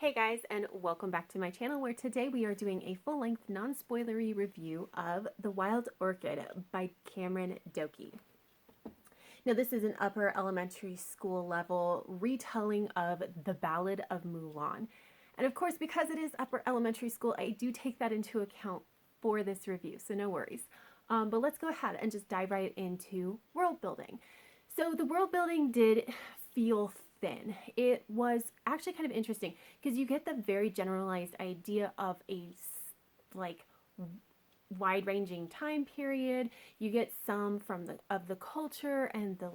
Hey guys, and welcome back to my channel where today we are doing a full-length, non-spoilery review of The Wild Orchid by Cameron Dokey. Now this is an upper elementary school level retelling of The Ballad of Mulan. And of course, because it is upper elementary school, I do take that into account for this review, so no worries. But let's go ahead and just dive right into world building. So the world building did feel thin. It was actually kind of interesting because you get the very generalized idea of a like wide-ranging time period. You get some from the culture and the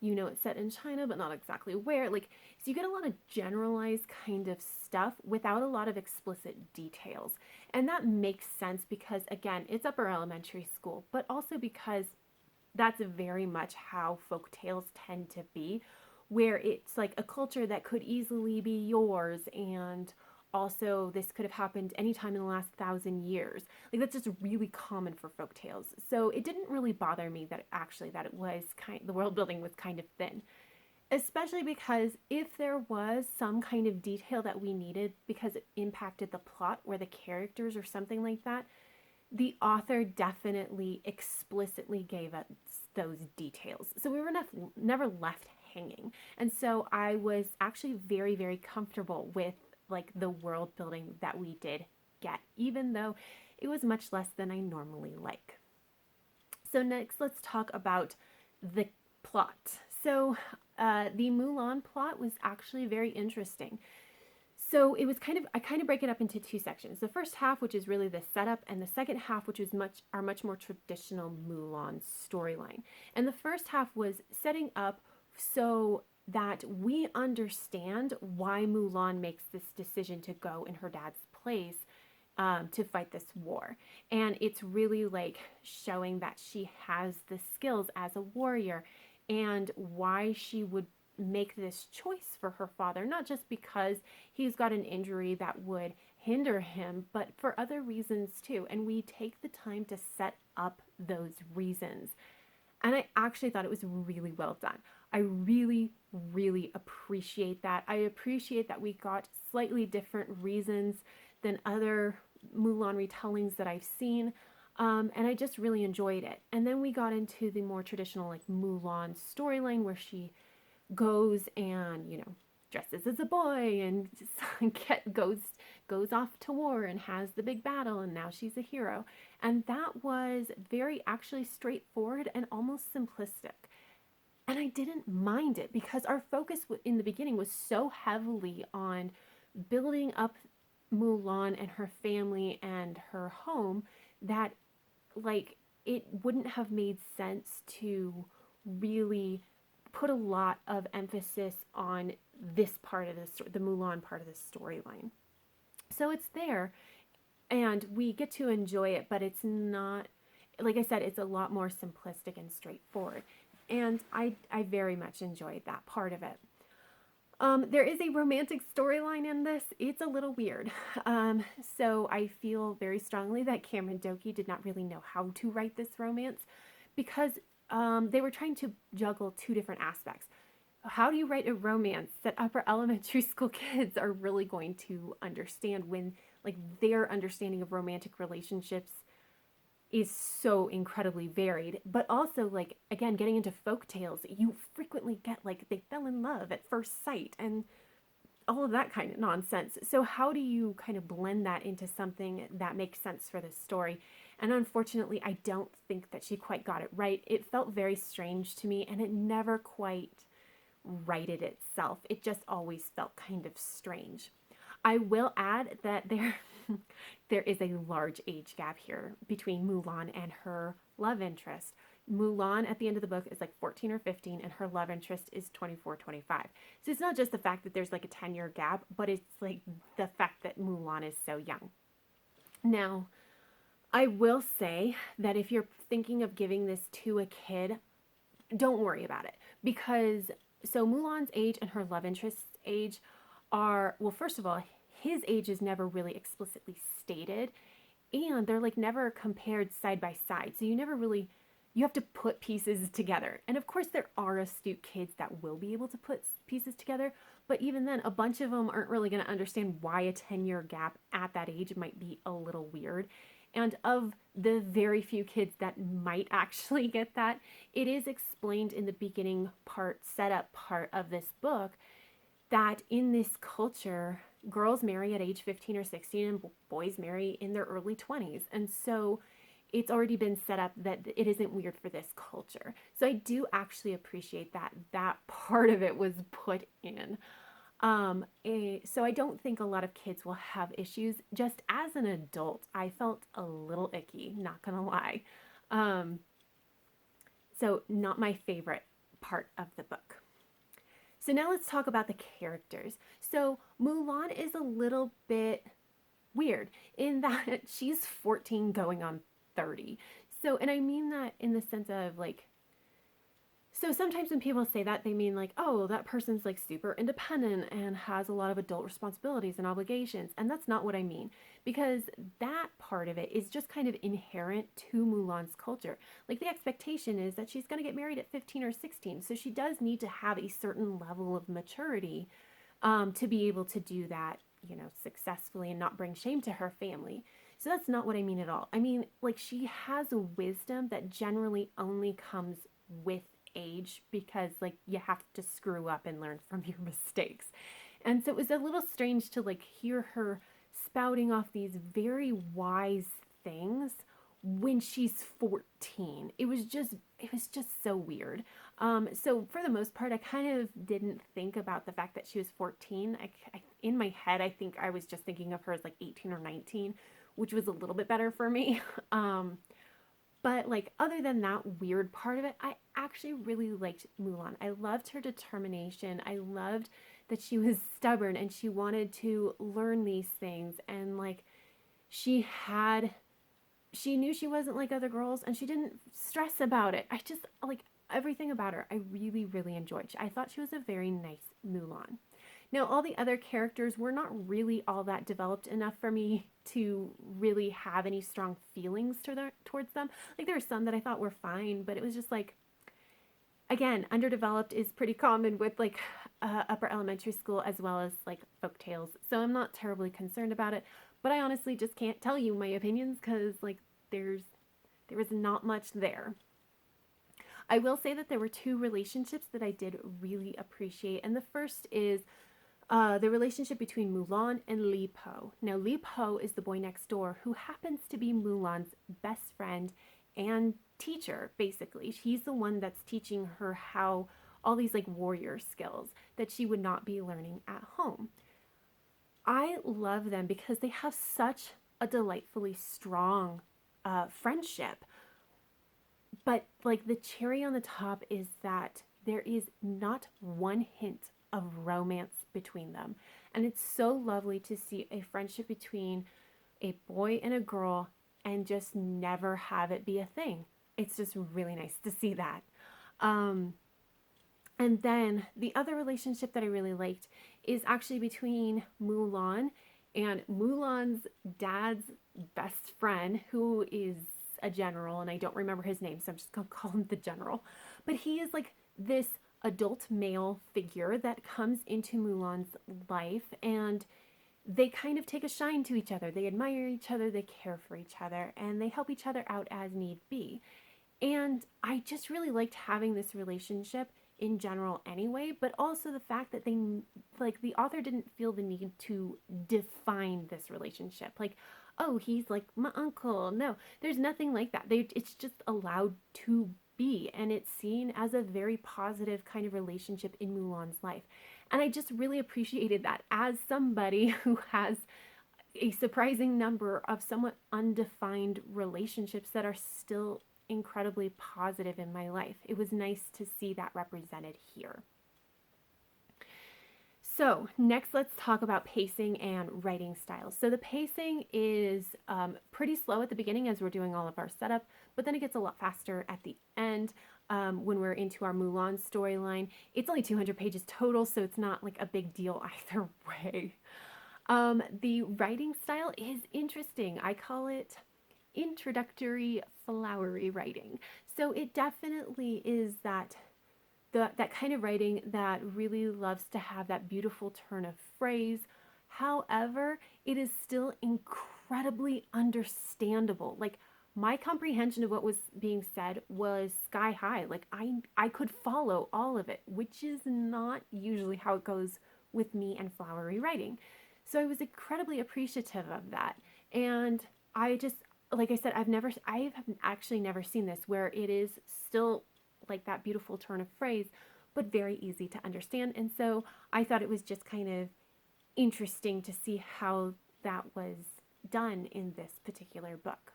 it's set in China but not exactly where. So you get a lot of generalized kind of stuff without a lot of explicit details. And that makes sense because again, it's upper elementary school, but also because that's very much how folk tales tend to be, where it's like a culture that could easily be yours, and also this could have happened anytime in the last 1,000 years. Like that's just really common for folk tales. So it didn't really bother me that it was the world building was kind of thin. Especially because if there was some kind of detail that we needed because it impacted the plot or the characters or something like that, the author definitely explicitly gave us those details. So we were never left hanging. And so I was actually very, very comfortable with the world building that we did get, even though it was much less than I normally like. So next, let's talk about the plot. So the Mulan plot was actually very interesting. So it was I kind of break it up into two sections. The first half, which is really the setup, and the second half, which is much more traditional Mulan storyline. And the first half was setting up so that we understand why Mulan makes this decision to go in her dad's place to fight this war. And it's really showing that she has the skills as a warrior and why she would make this choice for her father, not just because he's got an injury that would hinder him, but for other reasons too. And we take the time to set up those reasons. And I actually thought it was really well done. I really, really appreciate that. I appreciate that we got slightly different reasons than other Mulan retellings that I've seen. And I just really enjoyed it. And then we got into the more traditional Mulan storyline where she goes and dresses as a boy and goes off to war and has the big battle, and now she's a hero. And that was very actually straightforward and almost simplistic, and I didn't mind it because our focus in the beginning was so heavily on building up Mulan and her family and her home that it wouldn't have made sense to really put a lot of emphasis on this part of the Mulan part of the storyline. So it's there and we get to enjoy it, but it's not, like I said, it's a lot more simplistic and straightforward. And I very much enjoyed that part of it. There is a romantic storyline in this. It's a little weird. So I feel very strongly that Cameron Dokey did not really know how to write this romance because they were trying to juggle two different aspects. How do you write a romance that upper elementary school kids are really going to understand when their understanding of romantic relationships is so incredibly varied, but also again, getting into folk tales, you frequently get they fell in love at first sight and all of that kind of nonsense. So how do you kind of blend that into something that makes sense for this story? And unfortunately, I don't think that she quite got it right. It felt very strange to me, and it never quite righted itself. It just always felt kind of strange. I will add that there is a large age gap here between Mulan and her love interest. Mulan at the end of the book is 14 or 15, and her love interest is 24, 25. So it's not just the fact that there's a 10-year gap, but it's the fact that Mulan is so young. Now, I will say that if you're thinking of giving this to a kid, don't worry about it, because so Mulan's age and her love interest's age are, well, first of all, his age is never really explicitly stated, and they're never compared side by side. So you have to put pieces together. And of course there are astute kids that will be able to put pieces together, But even then, a bunch of them aren't really going to understand why a 10-year gap at that age might be a little weird. And of the very few kids that might actually get that, it is explained in the beginning part, setup part of this book, that in this culture, girls marry at age 15 or 16 and boys marry in their early 20s. And so it's already been set up that it isn't weird for this culture. So I do actually appreciate that that part of it was put in. So I don't think a lot of kids will have issues. Just as an adult, I felt a little icky, not gonna lie. Um, so not my favorite part of the book. So now let's talk about the characters. So Mulan is a little bit weird in that she's 14 going on 30. So, and I mean that in the sense of like, so sometimes when people say that, they mean like, oh, that person's like super independent and has a lot of adult responsibilities and obligations. And that's not what I mean, because that part of it is just kind of inherent to Mulan's culture. Like the expectation is that she's going to get married at 15 or 16. So she does need to have a certain level of maturity to be able to do that, you know, successfully and not bring shame to her family. So that's not what I mean at all. I mean, like she has a wisdom that generally only comes with age, because like you have to screw up and learn from your mistakes. And so it was a little strange to like hear her spouting off these very wise things when she's 14. It was just so weird. So for the most part, I kind of didn't think about the fact that she was 14. In my head, I think I was just thinking of her as like 18 or 19, which was a little bit better for me. But like other than that weird part of it, I actually really liked Mulan. I loved her determination. I loved that she was stubborn and she wanted to learn these things, and like she knew she wasn't like other girls and she didn't stress about it. I just like everything about her. I really, really enjoyed. I thought she was a very nice Mulan. Now, all the other characters were not really all that developed enough for me to really have any strong feelings towards them. Like, there were some that I thought were fine, but it was just like, again, underdeveloped is pretty common with like upper elementary school as well as like folk tales. So I'm not terribly concerned about it, but I honestly just can't tell you my opinions because like there was not much there. I will say that there were two relationships that I did really appreciate, and the first is the relationship between Mulan and Li Po. Now, Li Po is the boy next door who happens to be Mulan's best friend and teacher, basically. He's the one that's teaching her how all these like warrior skills that she would not be learning at home. I love them because they have such a delightfully strong friendship. But like the cherry on the top is that there is not one hint of romance between them. And it's so lovely to see a friendship between a boy and a girl and just never have it be a thing. It's just really nice to see that. And then the other relationship that I really liked is actually between Mulan and Mulan's dad's best friend, who is a general, and I don't remember his name, so I'm just gonna call him the general. But he is like this adult male figure that comes into Mulan's life, and they kind of take a shine to each other. They admire each other, they care for each other, and they help each other out as need be. And I just really liked having this relationship in general anyway, but also the fact that they, like, the author didn't feel the need to define this relationship. Like, oh, he's like my uncle. No, there's nothing like that. It's just allowed to be, and it's seen as a very positive kind of relationship in Mulan's life. And I just really appreciated that as somebody who has a surprising number of somewhat undefined relationships that are still incredibly positive in my life. It was nice to see that represented here. So next, let's talk about pacing and writing styles. So the pacing is pretty slow at the beginning as we're doing all of our setup, but then it gets a lot faster at the end when we're into our Mulan storyline. It's only 200 pages total, so it's not like a big deal either way. The writing style is interesting. I call it introductory flowery writing. So it definitely is that that kind of writing that really loves to have that beautiful turn of phrase. However, it is still incredibly understandable. Like, my comprehension of what was being said was sky high. Like, I could follow all of it, which is not usually how it goes with me and flowery writing. So I was incredibly appreciative of that. And I just, like I said, I have actually never seen this where it is still like that beautiful turn of phrase, but very easy to understand. And so I thought it was just kind of interesting to see how that was done in this particular book.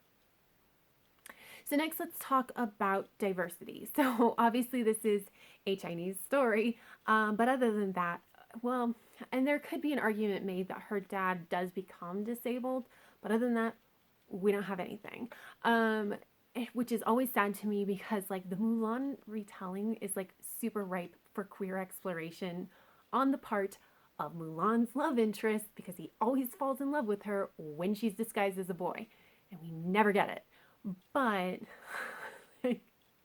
So next, let's talk about diversity. So obviously this is a Chinese story, but other than that, well, and there could be an argument made that her dad does become disabled, but other than that, we don't have anything. Which is always sad to me because like the Mulan retelling is like super ripe for queer exploration on the part of Mulan's love interest, because he always falls in love with her when she's disguised as a boy, and we never get it. But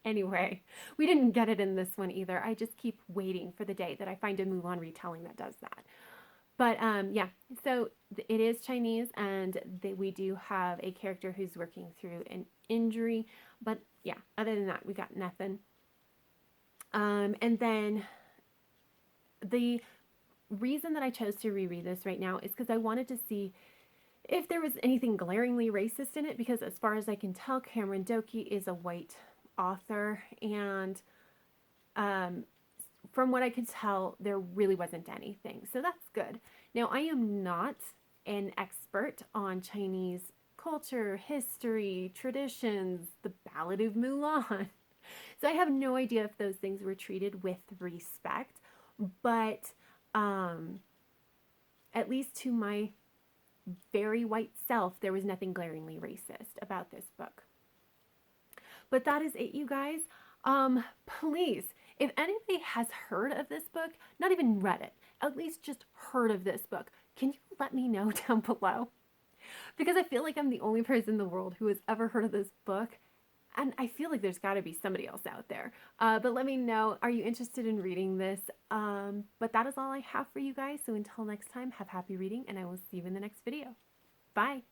anyway, we didn't get it in this one either. I just keep waiting for the day that I find a Mulan retelling that does that. But yeah, so it is Chinese, and we do have a character who's working through an injury. But yeah, other than that, we got nothing. And then the reason that I chose to reread this right now is because I wanted to see if there was anything glaringly racist in it, because as far as I can tell, Cameron Dokey is a white author, and from what I could tell, there really wasn't anything. So that's good. Now, I am not an expert on Chinese culture, history, traditions, the Ballad of Mulan. So I have no idea if those things were treated with respect, but at least to my very white self, there was nothing glaringly racist about this book. But that is it, you guys. Please, if anybody has heard of this book, not even read it, at least just heard of this book, can you let me know down below? Because I feel like I'm the only person in the world who has ever heard of this book, and I feel like there's got to be somebody else out there. But let me know, are you interested in reading this? But that is all I have for you guys. So until next time, have happy reading, and I will see you in the next video. Bye.